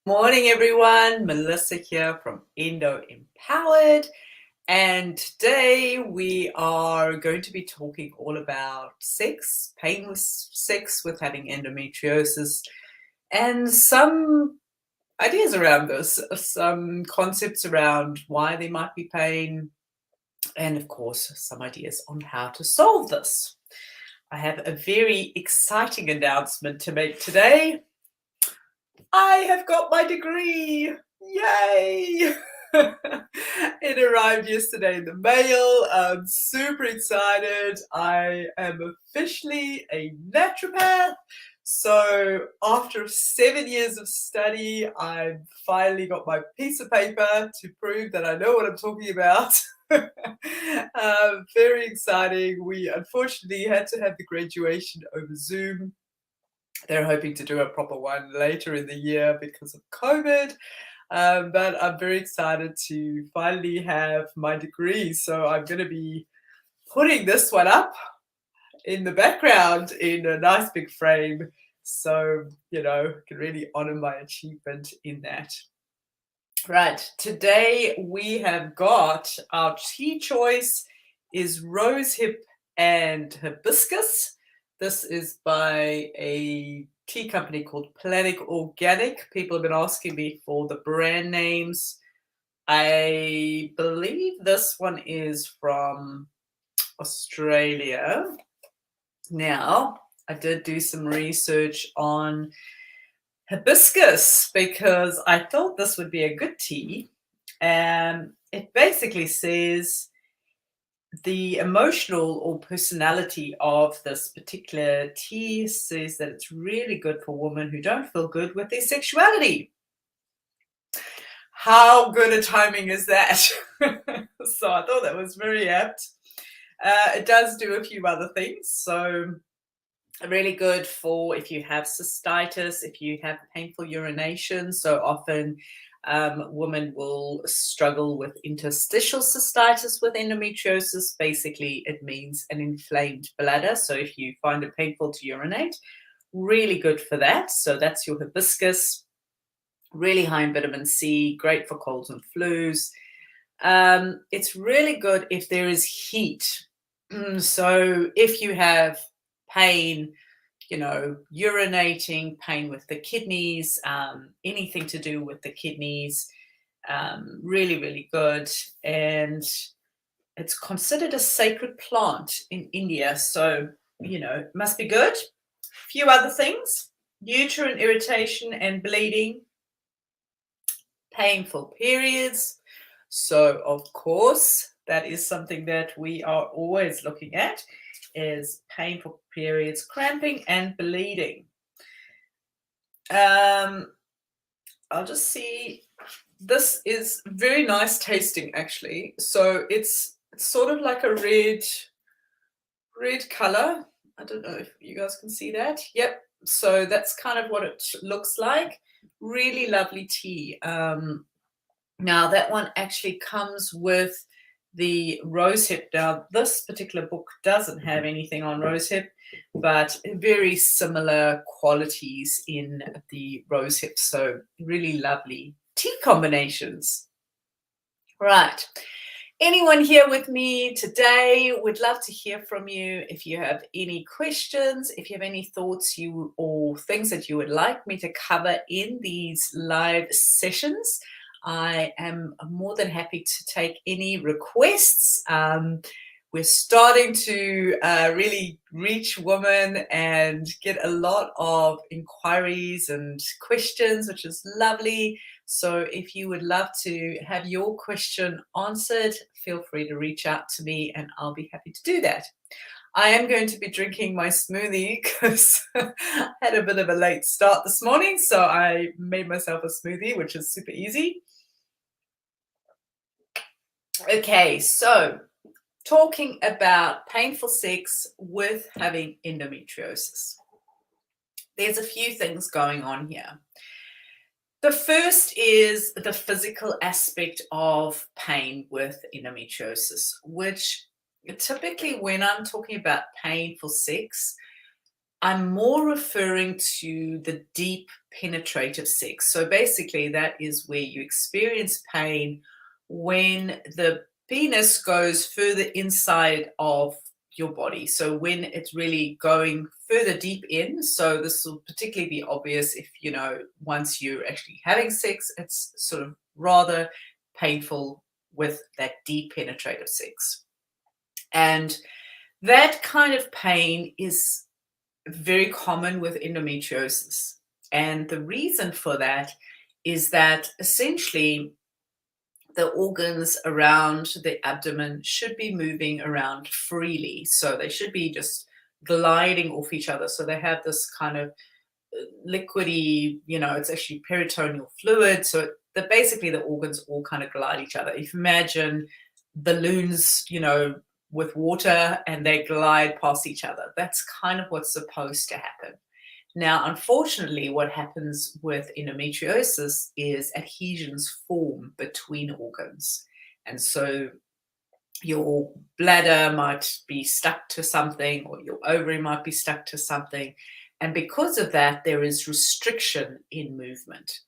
Morning, everyone. Melissa here from Endo Empowered. And today we are going to be talking all about sex, pain with sex with having endometriosis, and some ideas around this, some concepts around why there might be pain, and of course, some ideas on how to solve this. I have a very exciting announcement to make today. I have got my degree. Yay! It arrived yesterday in the mail. I'm super excited. I am officially a naturopath. So after 7 years of study, I finally got my piece of paper to prove that I know what I'm talking about. Very exciting. We unfortunately had to have the graduation over Zoom. They're hoping to do a proper one later in the year because of COVID. But I'm very excited to finally have my degree. So I'm going to be putting this one up in the background in a nice big frame. So, can really honor my achievement in that. Right, today we have got our tea choice is rosehip and hibiscus. This is by a tea company called Planet Organic. People have been asking me for the brand names. I believe this one is from Australia. Now, I did do some research on hibiscus because I thought this would be a good tea. And it basically says the emotional or personality of this particular tea says that it's really good for women who don't feel good with their sexuality. How good a timing is that? So I thought that was very apt. It does do a few other things. So really good for if you have cystitis, if you have painful urination. So often women will struggle with interstitial cystitis with endometriosis. Basically, it means an inflamed bladder. So if you find it painful to urinate, really good for that. So that's your hibiscus. Really high in vitamin C, great for colds and flus. It's really good if there is heat. So if you have pain, urinating, pain with the kidneys, anything to do with the kidneys, really, really good. And it's considered a sacred plant in India. So, it must be good. A few other things: uterine irritation and bleeding, painful periods. So, of course, that is something that we are always looking at, is painful periods, cramping and bleeding. I'll just see. This is very nice tasting, actually. So it's sort of like a red color. I don't know if you guys can see that. Yep. So that's kind of what it looks like. Really lovely tea. Now that one actually comes with the rosehip. Now this particular book doesn't have anything on rosehip, but very similar qualities in the rosehip. So really lovely tea combinations. Right. Anyone here with me today? Would love to hear from you. If you have any questions, if you have any thoughts or things that you would like me to cover in these live sessions, I am more than happy to take any requests. We're starting to really reach women and get a lot of inquiries and questions, which is lovely. So if you would love to have your question answered, feel free to reach out to me and I'll be happy to do that. I am going to be drinking my smoothie because I had a bit of a late start this morning. So I made myself a smoothie, which is super easy. Okay, so talking about painful sex with having endometriosis. There's a few things going on here. The first is the physical aspect of pain with endometriosis, which typically when I'm talking about painful sex, I'm more referring to the deep penetrative sex. So basically, that is where you experience pain when the penis goes further inside of your body. So when it's really going further deep in. So this will particularly be obvious if, once you're actually having sex, it's sort of rather painful with that deep penetrative sex. And that kind of pain is very common with endometriosis. And the reason for that is that essentially the organs around the abdomen should be moving around freely. So they should be just gliding off each other. So they have this kind of liquidy, it's actually peritoneal fluid. So that basically the organs all kind of glide each other. If you imagine balloons, with water and they glide past each other, that's kind of what's supposed to happen. Now, unfortunately, what happens with endometriosis is adhesions form between organs. And so your bladder might be stuck to something, or your ovary might be stuck to something. And because of that, there is restriction in movement.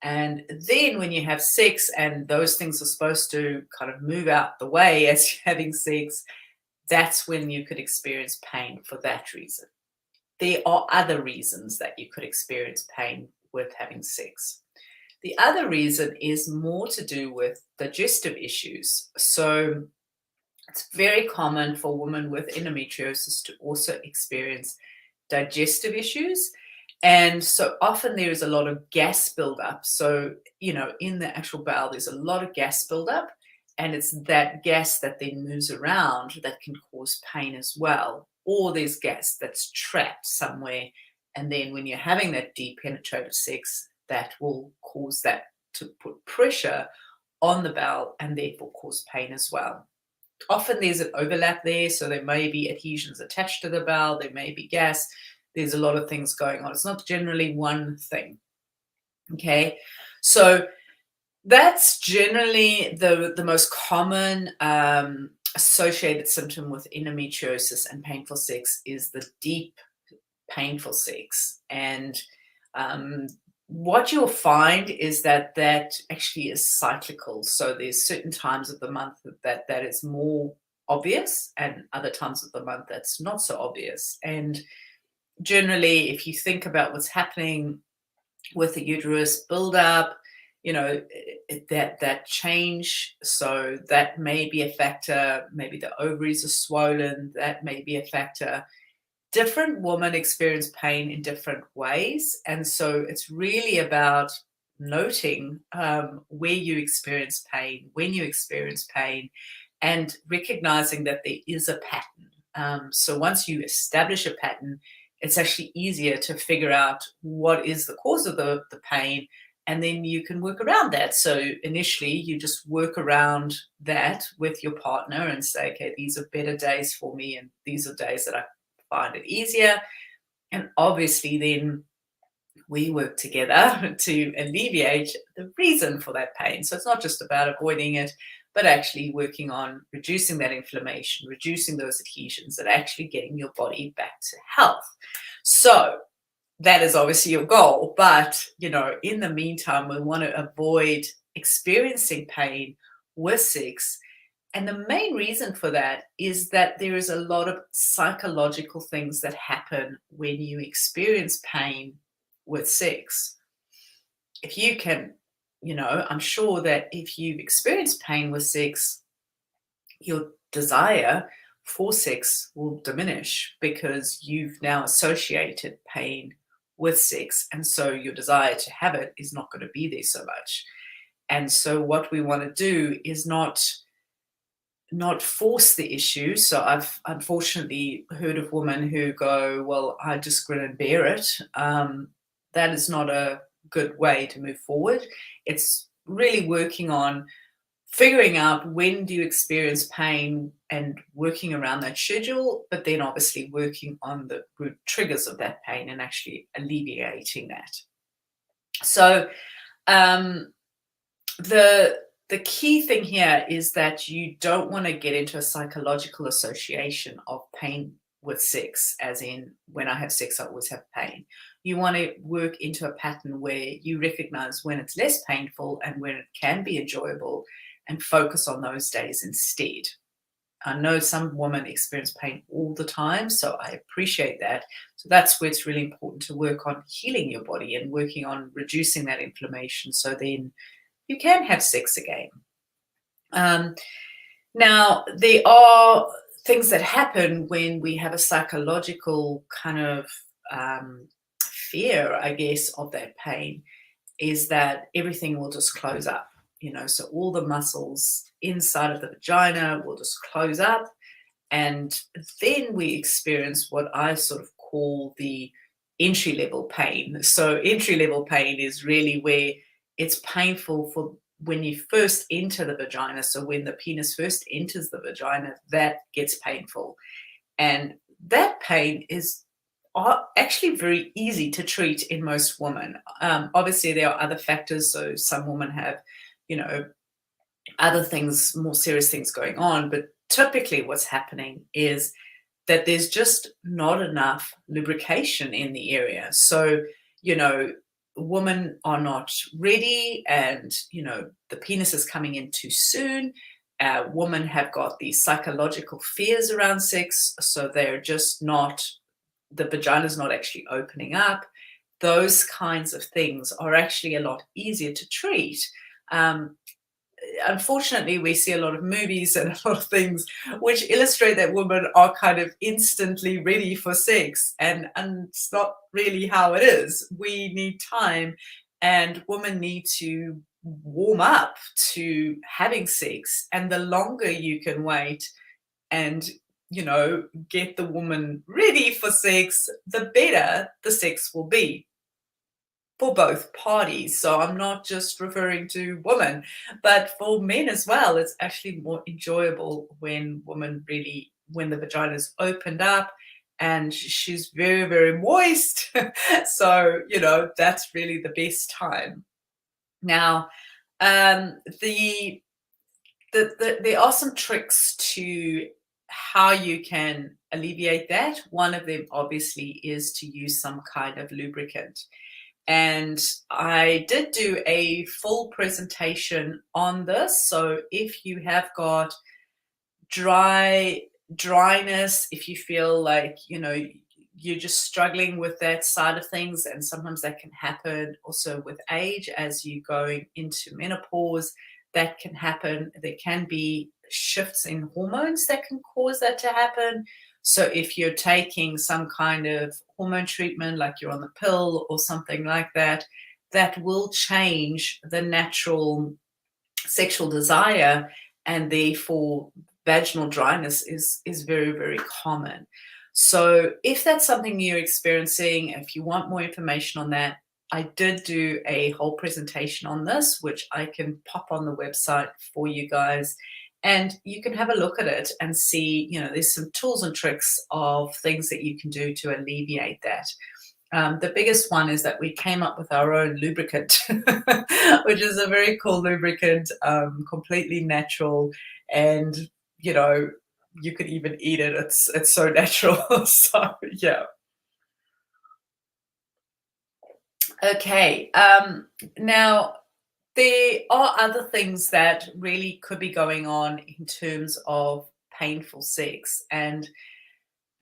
And then when you have sex and those things are supposed to kind of move out the way as you're having sex, that's when you could experience pain for that reason. There are other reasons that you could experience pain with having sex. The other reason is more to do with digestive issues. So it's very common for women with endometriosis to also experience digestive issues. And so often there is a lot of gas buildup. So, in the actual bowel, there's a lot of gas buildup. And it's that gas that then moves around that can cause pain as well. Or there's gas that's trapped somewhere. And then when you're having that deep penetrative sex, that will cause that to put pressure on the bowel and therefore cause pain as well. Often there's an overlap there. So there may be adhesions attached to the bowel. There may be gas. There's a lot of things going on. It's not generally one thing. Okay. So that's generally the most common associated symptom with endometriosis and painful sex is the deep painful sex. And what you'll find is that actually is cyclical. So there's certain times of the month that is more obvious, and other times of the month that's not so obvious. And generally, if you think about what's happening with the uterus buildup, that change, so that may be a factor. Maybe the ovaries are swollen, that may be a factor. Different women experience pain in different ways, and so it's really about noting where you experience pain, when you experience pain, and recognizing that there is a pattern. So once you establish a pattern, it's actually easier to figure out what is the cause of the pain, and then you can work around that. So initially, you just work around that with your partner and say, okay, these are better days for me, and these are days that I find it easier. And obviously, then we work together to alleviate the reason for that pain. So it's not just about avoiding it, but actually working on reducing that inflammation, reducing those adhesions, and actually getting your body back to health. So that is obviously your goal. But, in the meantime, we want to avoid experiencing pain with sex. And the main reason for that is that there is a lot of psychological things that happen when you experience pain with sex. If you can, I'm sure that if you've experienced pain with sex, your desire for sex will diminish because you've now associated pain with sex. And so your desire to have it is not going to be there so much. And so what we want to do is not force the issue. So I've unfortunately heard of women who go, well, I just grin and bear it. That is not a good way to move forward. It's really working on figuring out when do you experience pain and working around that schedule, but then obviously working on the root triggers of that pain and actually alleviating that. So the key thing here is that you don't want to get into a psychological association of pain with sex, as in when I have sex, I always have pain. You want to work into a pattern where you recognize when it's less painful and when it can be enjoyable, and focus on those days instead. I know some women experience pain all the time, so I appreciate that. So that's where it's really important to work on healing your body and working on reducing that inflammation so then you can have sex again. Now, there are things that happen when we have a psychological kind of fear, I guess, of that pain, is that everything will just close up. So all the muscles inside of the vagina will just close up, and then we experience what I sort of call the entry level pain. So entry level pain is really where it's painful for when you first enter the vagina. So when the penis first enters the vagina, that gets painful. And that pain is actually very easy to treat in most women. Obviously, there are other factors. So some women have, other things, more serious things going on. But typically what's happening is that there's just not enough lubrication in the area. So, women are not ready, and, the penis is coming in too soon. Women have got these psychological fears around sex. So they're just not, the vagina's not actually opening up. Those kinds of things are actually a lot easier to treat. Unfortunately, we see a lot of movies and a lot of things which illustrate that women are kind of instantly ready for sex, and it's not really how it is. We need time, and women need to warm up to having sex, and the longer you can wait and get the woman ready for sex, the better the sex will be for both parties. So I'm not just referring to women, but for men as well. It's actually more enjoyable when when the vagina is opened up and she's very, very moist. So, that's really the best time. Now, there are some tricks to how you can alleviate that. One of them, obviously, is to use some kind of lubricant. And I did do a full presentation on this. So if you have got dryness, if you feel like, you're just struggling with that side of things, and sometimes that can happen also with age as you're going into menopause, that can happen. There can be shifts in hormones that can cause that to happen. So if you're taking some kind of hormone treatment, like you're on the pill or something like that, that will change the natural sexual desire, and therefore vaginal dryness is very, very common. So if that's something you're experiencing, if you want more information on that, I did do a whole presentation on this, which I can pop on the website for you guys. And you can have a look at it and see, there's some tools and tricks of things that you can do to alleviate that. The biggest one is that we came up with our own lubricant, which is a very cool lubricant, completely natural, and you could even eat it. It's so natural. So yeah. Okay. Now, there are other things that really could be going on in terms of painful sex, and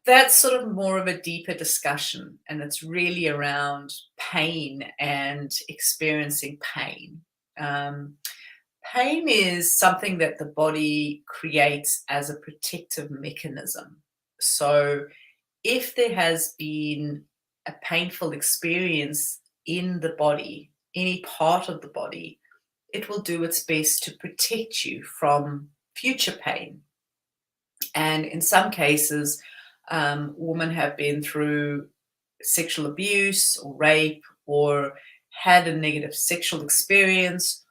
that's sort of more of a deeper discussion, and it's really around pain and experiencing pain. Pain is something that the body creates as a protective mechanism. So if there has been a painful experience in the body, any part of the body, it will do its best to protect you from future pain. And in some cases, women have been through sexual abuse or rape, or had a negative sexual experience,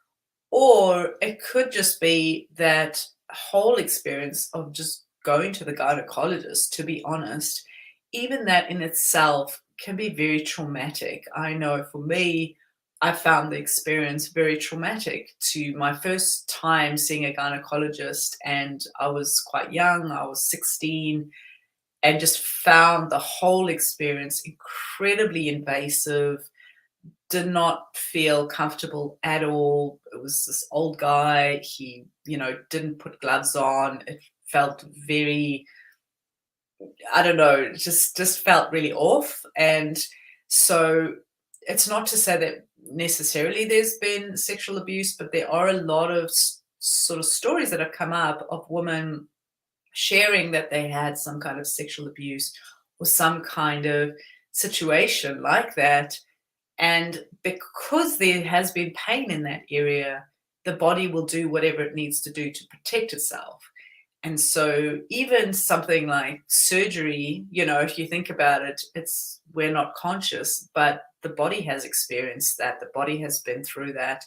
or it could just be that whole experience of just going to the gynecologist, to be honest. Even that in itself can be very traumatic. I know for me, I found the experience very traumatic. To my first time seeing a gynecologist, and I was quite young, I was 16, and just found the whole experience incredibly invasive, did not feel comfortable at all. It was this old guy. He, didn't put gloves on. It felt very, I don't know, it just felt really off. And so it's not to say that necessarily there's been sexual abuse, but there are a lot of sort of stories that have come up of women sharing that they had some kind of sexual abuse or some kind of situation like that. And because there has been pain in that area, the body will do whatever it needs to do to protect itself. And so even something like surgery, if you think about it, we're not conscious, but the body has experienced that. The body has been through that,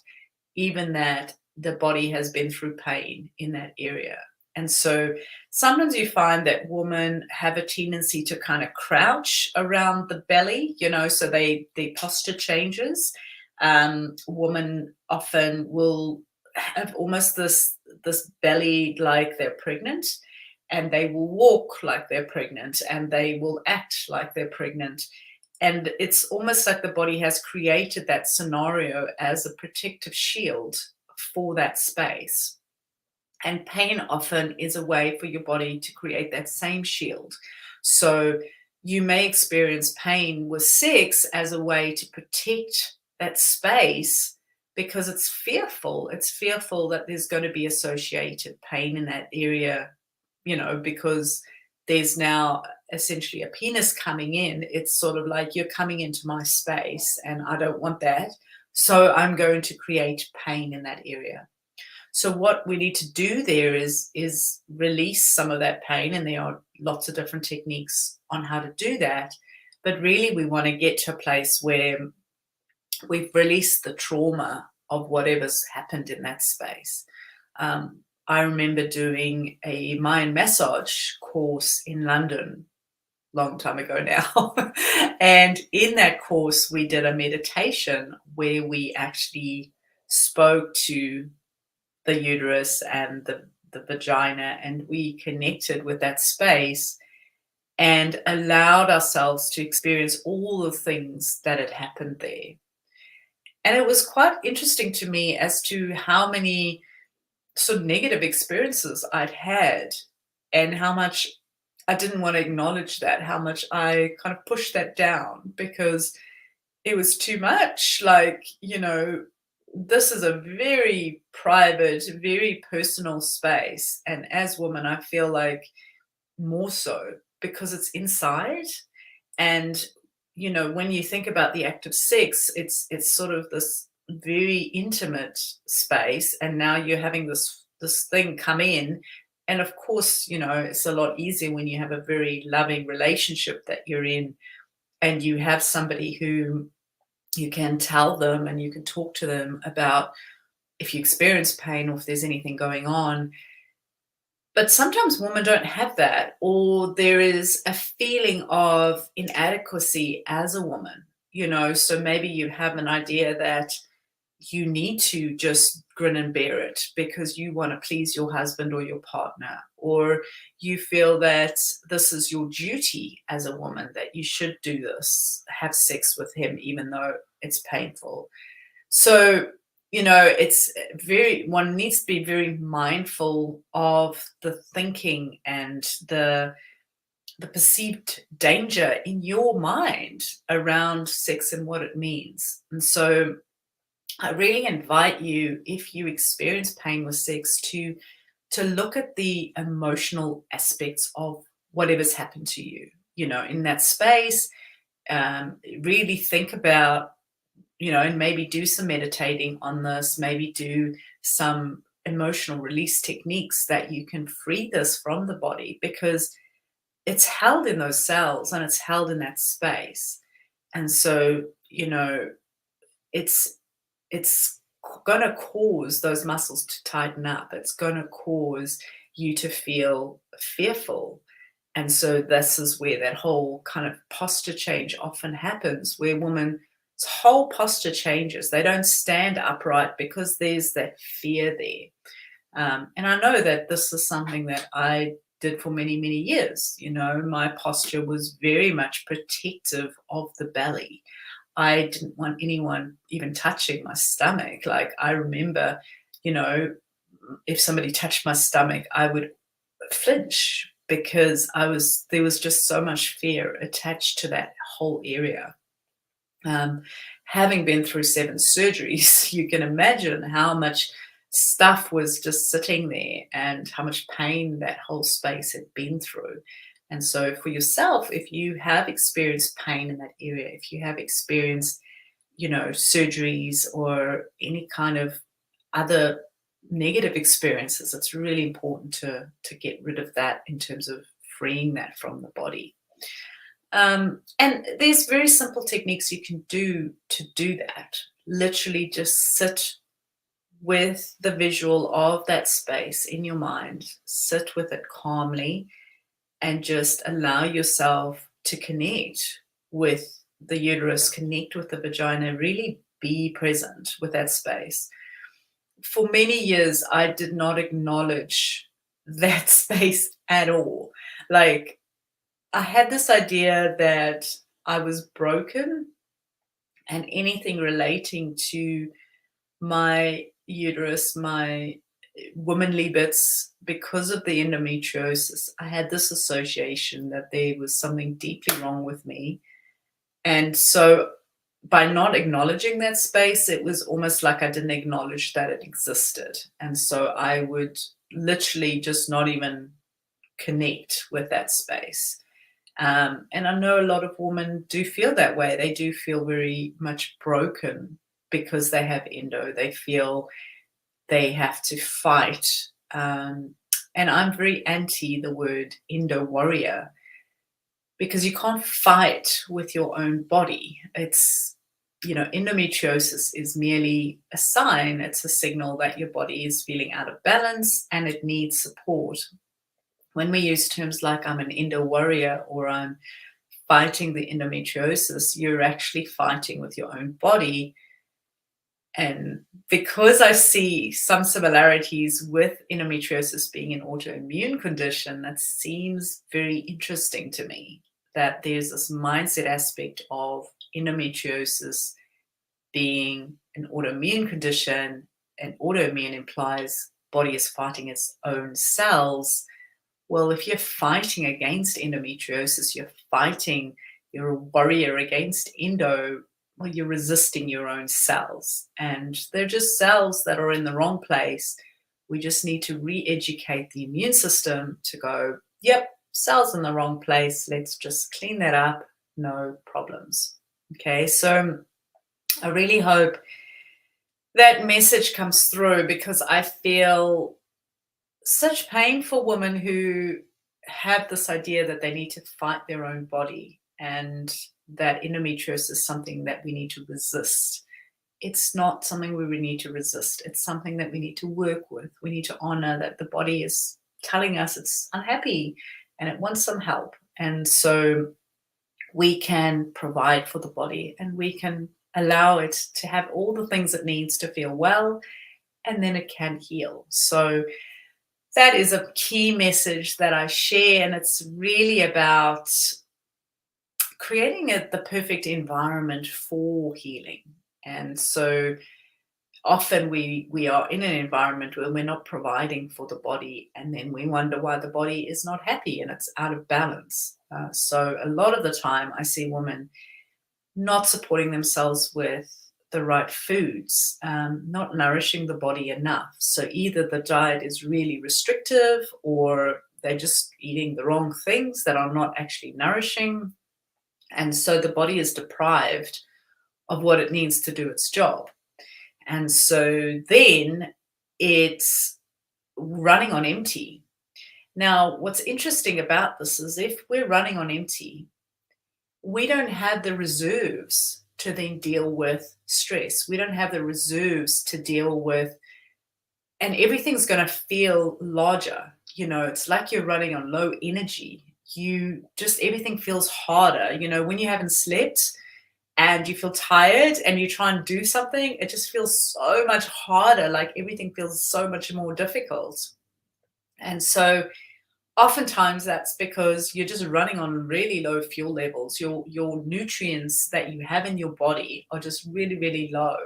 even that the body has been through pain in that area. And so sometimes you find that women have a tendency to kind of crouch around the belly, so their posture changes. Women often will have almost this belly like they're pregnant, and they will walk like they're pregnant, and they will act like they're pregnant. And it's almost like the body has created that scenario as a protective shield for that space. And pain often is a way for your body to create that same shield. So you may experience pain with sex as a way to protect that space because it's fearful. It's fearful that there's going to be associated pain in that area, because there's now essentially a penis coming in. It's sort of like you're coming into my space and I don't want that. So I'm going to create pain in that area. So what we need to do there is release some of that pain, and there are lots of different techniques on how to do that. But really, we want to get to a place where we've released the trauma of whatever's happened in that space. I remember doing a mind massage course in London long time ago now. And in that course, we did a meditation where we actually spoke to the uterus and the vagina, and we connected with that space and allowed ourselves to experience all the things that had happened there. And it was quite interesting to me as to how many sort of negative experiences I'd had and how much I didn't want to acknowledge that, how much I kind of pushed that down because it was too much. Like, this is a very private, very personal space. And as women, I feel like more so because it's inside. And, when you think about the act of sex, it's sort of this very intimate space. And now you're having this thing come in. And of course, it's a lot easier when you have a very loving relationship that you're in and you have somebody who you can tell them and you can talk to them about if you experience pain or if there's anything going on. But sometimes women don't have that, or there is a feeling of inadequacy as a woman, so maybe you have an idea that you need to just grin and bear it because you want to please your husband or your partner, or you feel that this is your duty as a woman, that you should do this, have sex with him, even though it's painful. So, one needs to be very mindful of the thinking and the perceived danger in your mind around sex and what it means. And so I really invite you, if you experience pain with sex, to look at the emotional aspects of whatever's happened to you, in that space. Really think about, and maybe do some meditating on this, maybe do some emotional release techniques that you can free this from the body because it's held in those cells and it's held in that space. And so, it's going to cause those muscles to tighten up. It's going to cause you to feel fearful. And so this is where that whole kind of posture change often happens, where women's whole posture changes. They don't stand upright because there's that fear there. And I know that this is something that I did for many, many years. My posture was very much protective of the belly. I didn't want anyone even touching my stomach. Like, I remember, you know, if somebody touched my stomach, I would flinch because there was just so much fear attached to that whole area. Um, Having been through 7 surgeries, you can imagine how much stuff was just sitting there and how much pain that whole space had been through. And so for yourself, if you have experienced pain in that area, if you have experienced, surgeries or any kind of other negative experiences, it's really important to get rid of that in terms of freeing that from the body. And there's very simple techniques you can do to do that. Literally just sit with the visual of that space in your mind, sit with it calmly, and just allow yourself to connect with the uterus, connect with the vagina, really be present with that space. For many years, I did not acknowledge that space at all. Like, I had this idea that I was broken, and anything relating to my uterus, my womanly bits, because of the endometriosis, I had this association that there was something deeply wrong with me. And so by not acknowledging that space, it was almost like I didn't acknowledge that it existed. And so I would literally just not even connect with that space. And I know a lot of women do feel that way. They do feel very much broken because they have endo. They feel they have to fight. And I'm very anti the word endo warrior, because you can't fight with your own body. Endometriosis is merely a sign, it's a signal that your body is feeling out of balance and it needs support. When we use terms like I'm an endo warrior or I'm fighting the endometriosis, you're actually fighting with your own body. And because I see some similarities with endometriosis being an autoimmune condition, that seems very interesting to me, that there's this mindset aspect of endometriosis being an autoimmune condition, and autoimmune implies body is fighting its own cells. Well, if you're fighting against endometriosis, you're a warrior against endo, well, you're resisting your own cells. And they're just cells that are in the wrong place. We just need to re-educate the immune system to go, yep, cells in the wrong place. Let's just clean that up. No problems. Okay, so I really hope that message comes through, because I feel such pain for women who have this idea that they need to fight their own body, and that endometriosis is something that we need to resist. It's not something we need to resist. It's something that we need to work with. We need to honor that the body is telling us it's unhappy and it wants some help. And so we can provide for the body and we can allow it to have all the things it needs to feel well, and then it can heal. So that is a key message that I share, and it's really about creating the perfect environment for healing. And so often we are in an environment where we're not providing for the body, and then we wonder why the body is not happy and it's out of balance. So a lot of the time I see women not supporting themselves with the right foods, not nourishing the body enough. So either the diet is really restrictive, or they're just eating the wrong things that are not actually nourishing. And so the body is deprived of what it needs to do its job. And so then it's running on empty. Now, what's interesting about this is if we're running on empty, we don't have the reserves to then deal with stress. We don't have the reserves to deal with, and everything's going to feel larger. It's like you're running on low energy. Everything feels harder. When you haven't slept and you feel tired and you try and do something, it just feels so much harder. Like everything feels so much more difficult. And so oftentimes that's because you're just running on really low fuel levels. Your nutrients that you have in your body are just really, really low.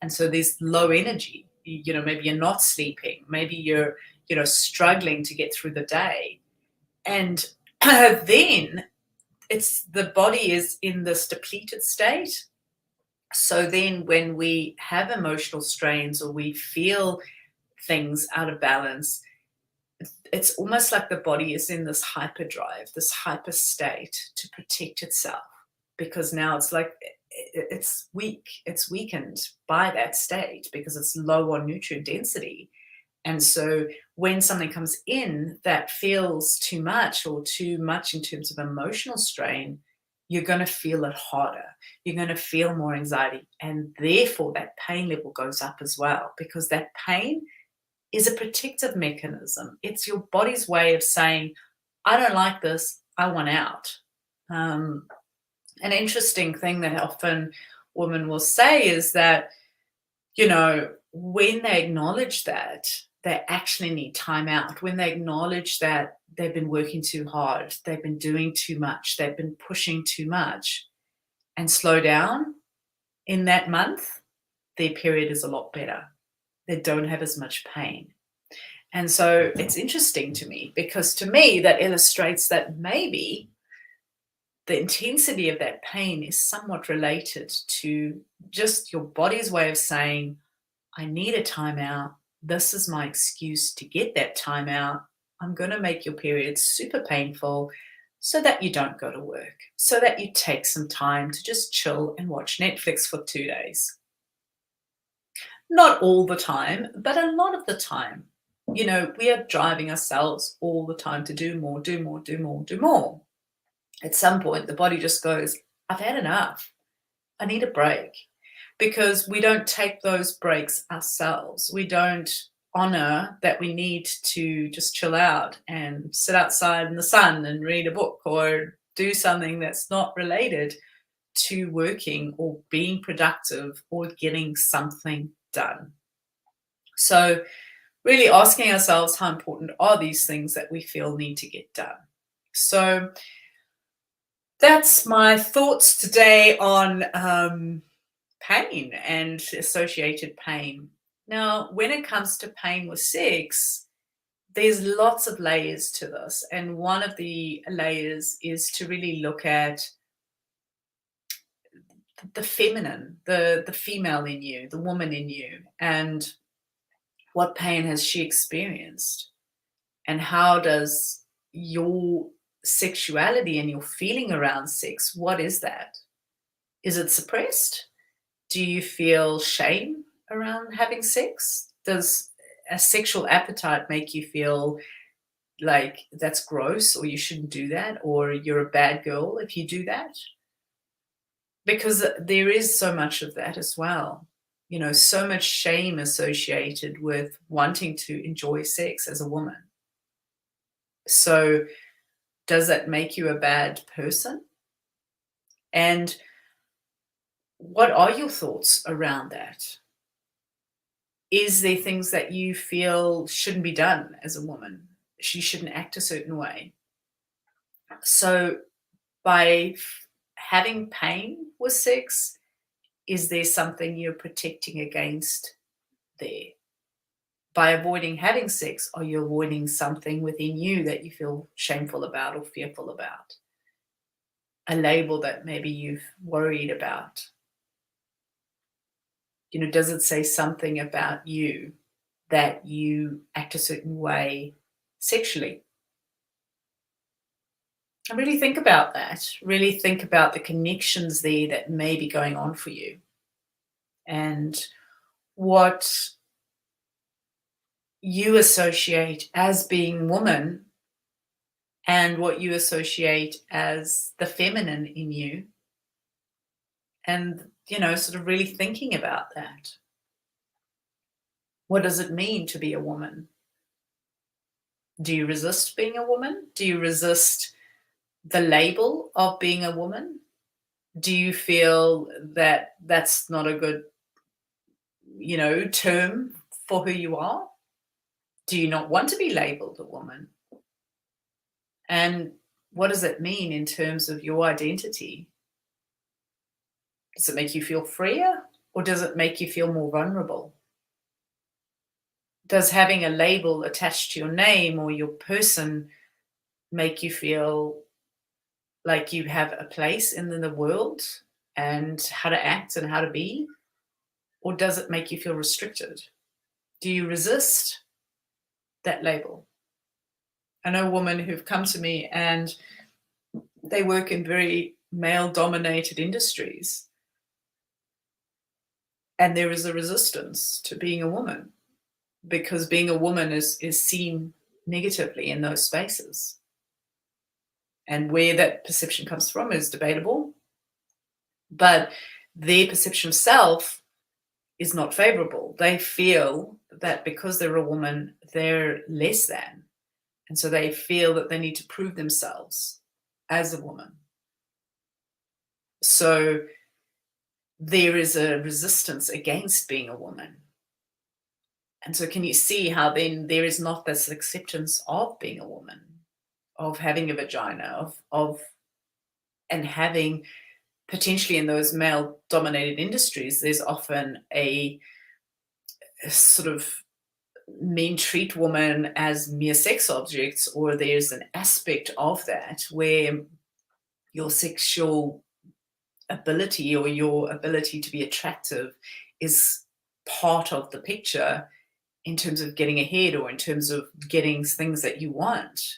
And so there's low energy. Maybe you're not sleeping, maybe you're struggling to get through the day. And then it's the body is in this depleted state. So then when we have emotional strains or we feel things out of balance, it's almost like the body is in this hyperdrive, this hyper state to protect itself, because now it's like it's weak, it's weakened by that state because it's low on nutrient density. And so when something comes in that feels too much or too much in terms of emotional strain, you're going to feel it harder. You're going to feel more anxiety. And therefore, that pain level goes up as well, because that pain is a protective mechanism. It's your body's way of saying, I don't like this, I want out. An interesting thing that often women will say is that, when they acknowledge that, they actually need time out. When they acknowledge that they've been working too hard, they've been doing too much, they've been pushing too much, and slow down in that month, their period is a lot better. They don't have as much pain. And so it's interesting to me, because to me that illustrates that maybe the intensity of that pain is somewhat related to just your body's way of saying, I need a timeout. This is my excuse to get that timeout. I'm going to make your period super painful so that you don't go to work, so that you take some time to just chill and watch Netflix for 2 days. Not all the time, but a lot of the time. We are driving ourselves all the time to do more, do more, do more, do more. At some point, the body just goes, I've had enough. I need a break. Because we don't take those breaks ourselves. We don't honor that we need to just chill out and sit outside in the sun and read a book or do something that's not related to working or being productive or getting something done. So really asking ourselves, how important are these things that we feel need to get done? So that's my thoughts today on pain and associated pain. Now, when it comes to pain with sex, there's lots of layers to this. And one of the layers is to really look at the feminine, the female in you, the woman in you, and what pain has she experienced? And how does your sexuality and your feeling around sex, what is that? Is it suppressed? Do you feel shame around having sex? Does a sexual appetite make you feel like that's gross, or you shouldn't do that, or you're a bad girl if you do that? Because there is so much of that as well. So much shame associated with wanting to enjoy sex as a woman. So does that make you a bad person? And what are your thoughts around that? Is there things that you feel shouldn't be done as a woman? She shouldn't act a certain way. So by having pain with sex, is there something you're protecting against there? By avoiding having sex, are you avoiding something within you that you feel shameful about or fearful about? A label that maybe you've worried about? Does it say something about you that you act a certain way sexually? And really think about that. Really think about the connections there that may be going on for you, and what you associate as being woman and what you associate as the feminine in you. And, sort of really thinking about that. What does it mean to be a woman? Do you resist being a woman? Do you resist the label of being a woman? Do you feel that that's not a good, term for who you are? Do you not want to be labeled a woman? And what does it mean in terms of your identity? Does it make you feel freer, or does it make you feel more vulnerable? Does having a label attached to your name or your person make you feel like you have a place in the world and how to act and how to be? Or does it make you feel restricted? Do you resist that label? I know women who've come to me and they work in very male dominated industries, and there is a resistance to being a woman because being a woman is seen negatively in those spaces. And where that perception comes from is debatable, but their perception of self is not favorable. They feel that because they're a woman, they're less than. And so they feel that they need to prove themselves as a woman. So there is a resistance against being a woman. And so can you see how then there is not this acceptance of being a woman, of having a vagina, of and having potentially in those male dominated industries, there's often a sort of men treat women as mere sex objects, or there's an aspect of that where your sexual ability or your ability to be attractive is part of the picture in terms of getting ahead or in terms of getting things that you want.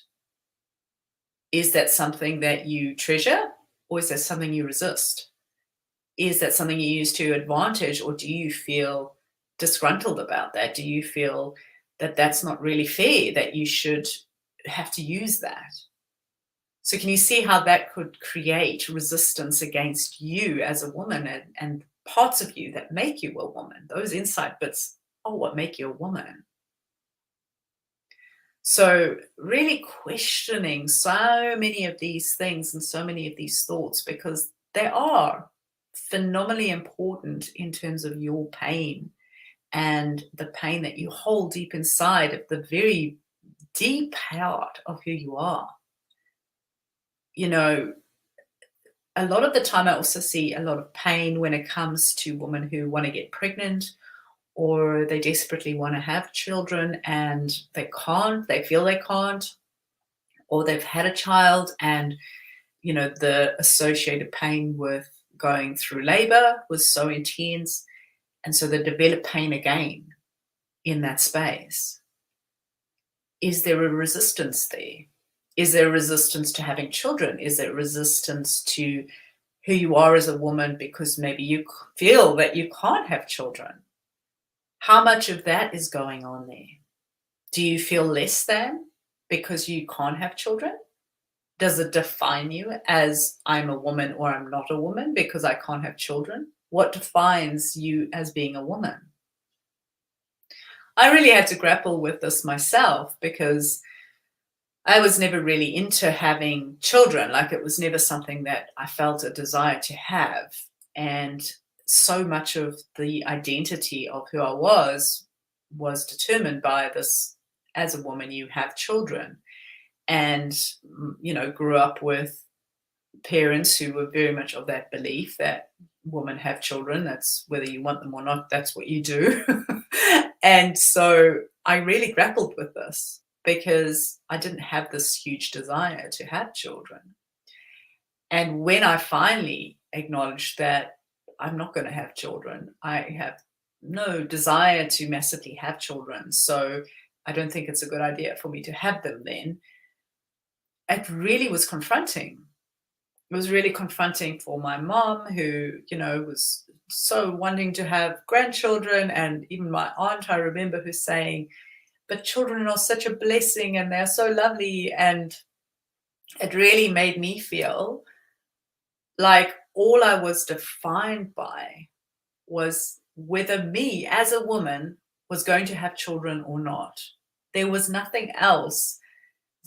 Is that something that you treasure, or is that something you resist? Is that something you use to your advantage, or do you feel disgruntled about that? Do you feel that that's not really fair, that you should have to use that? So can you see how that could create resistance against you as a woman, and parts of you that make you a woman? Those inside bits are what make you a woman. So really questioning so many of these things and so many of these thoughts, because they are phenomenally important in terms of your pain and the pain that you hold deep inside of the very deep part of who you are. You know, a lot of the time I also see a lot of pain when it comes to women who want to get pregnant, or they desperately want to have children and they can't, they feel they can't, or they've had a child and, you know, the associated pain with going through labor was so intense. And so they develop pain again in that space. Is there a resistance there? Is there a resistance to having children? Is there resistance to who you are as a woman because maybe you feel that you can't have children? How much of that is going on there? Do you feel less than because you can't have children? Does it define you as I'm a woman or I'm not a woman because I can't have children? What defines you as being a woman? I really had to grapple with this myself because I was never really into having children. Like, it was never something that I felt a desire to have. And so much of the identity of who I was determined by this: as a woman, you have children. And, you know, grew up with parents who were very much of that belief that women have children. That's whether you want them or not, that's what you do. And so I really grappled with this because I didn't have this huge desire to have children. And when I finally acknowledged that I'm not going to have children, I have no desire to massively have children, so I don't think it's a good idea for me to have them then. It really was confronting. It was really confronting for my mom, who, you know, was so wanting to have grandchildren, and even my aunt, I remember her saying, but children are such a blessing and they're so lovely. And it really made me feel like all I was defined by was whether me as a woman was going to have children or not. There was nothing else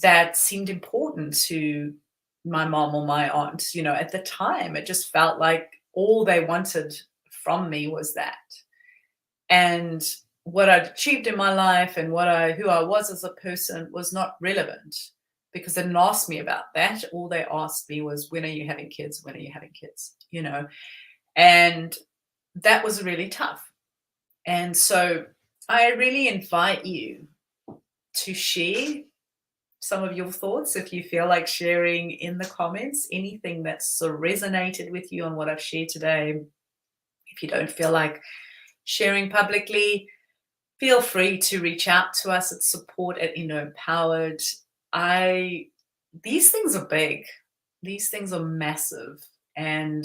that seemed important to my mom or my aunt. You know, at the time, it just felt like all they wanted from me was that. And what I'd achieved in my life and who I was as a person was not relevant. because they didn't ask me about that. All they asked me was, when are you having kids? When are you having kids? And that was really tough. And so I really invite you to share some of your thoughts, if you feel like sharing in the comments, anything that's sort of resonated with you on what I've shared today. If you don't feel like sharing publicly, feel free to reach out to us at support@empowered. These things are big. These things are massive. And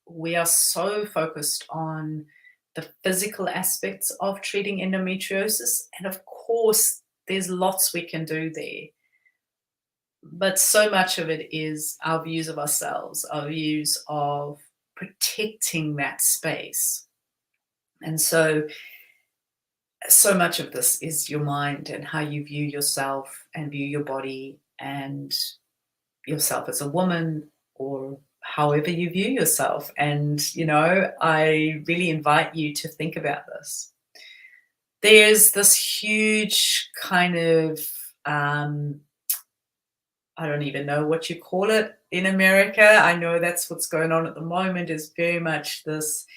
we are so focused on the physical aspects of treating endometriosis. And of course, there's lots we can do there. But so much of it is our views of ourselves, our views of protecting that space. And so much of this is your mind and how you view yourself and view your body and yourself as a woman, or however you view yourself. And, I really invite you to think about this. There's this huge kind of, I don't even know what you call it in America. I know that's what's going on at the moment, is very much this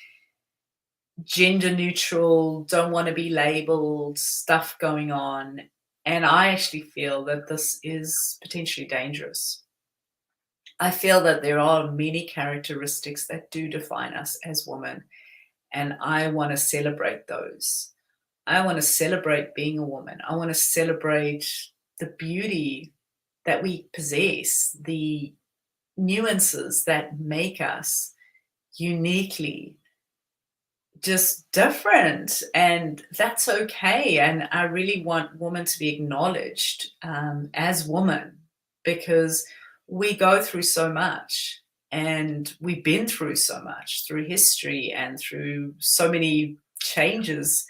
gender neutral, don't want to be labeled stuff going on. And I actually feel that this is potentially dangerous. I feel that there are many characteristics that do define us as women, and I want to celebrate those. I want to celebrate being a woman. I want to celebrate the beauty that we possess, the nuances that make us uniquely just different, and that's okay. And I really want women to be acknowledged as women, because we go through so much, and we've been through so much through history and through so many changes,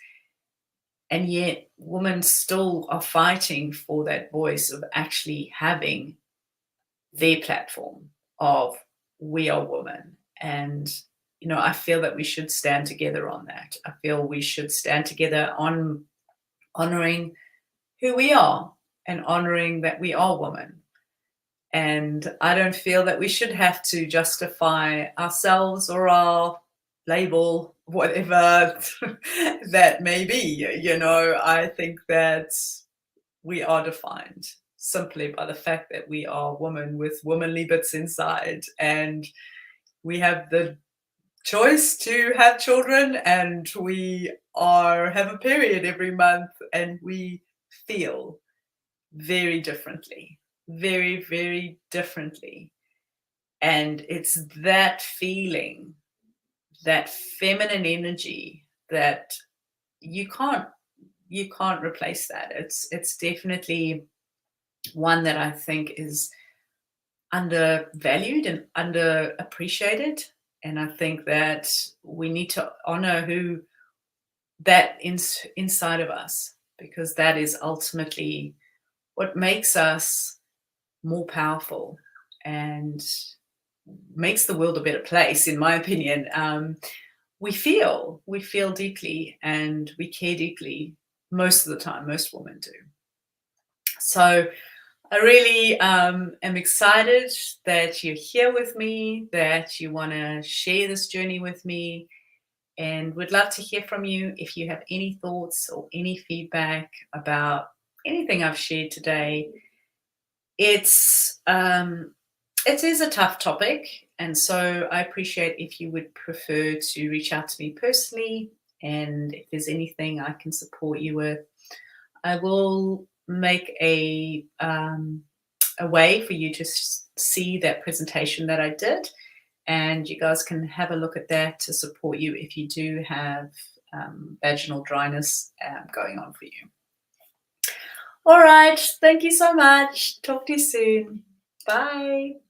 and yet women still are fighting for that voice of actually having their platform of, we are women. And I feel that we should stand together on that. I feel we should stand together on honoring who we are and honoring that we are women. And I don't feel that we should have to justify ourselves or our label, whatever that may be. I think that we are defined simply by the fact that we are women with womanly bits inside, and we have the choice to have children, and we have a period every month, and we feel very differently, very, very differently. And it's that feeling, that feminine energy, that you can't replace that. It's definitely one that I think is undervalued and underappreciated. And I think that we need to honor who that inside of us, because that is ultimately what makes us more powerful and makes the world a better place, in my opinion. We feel deeply and we care deeply most of the time. Most women do. So I really am excited that you're here with me, that you want to share this journey with me, and would love to hear from you if you have any thoughts or any feedback about anything I've shared today. It is a tough topic, and so I appreciate if you would prefer to reach out to me personally, and if there's anything I can support you with, I will make a way for you to see that presentation that I did, and you guys can have a look at that to support you if you do have vaginal dryness going on for you. All right, thank you so much. Talk to you soon. Bye.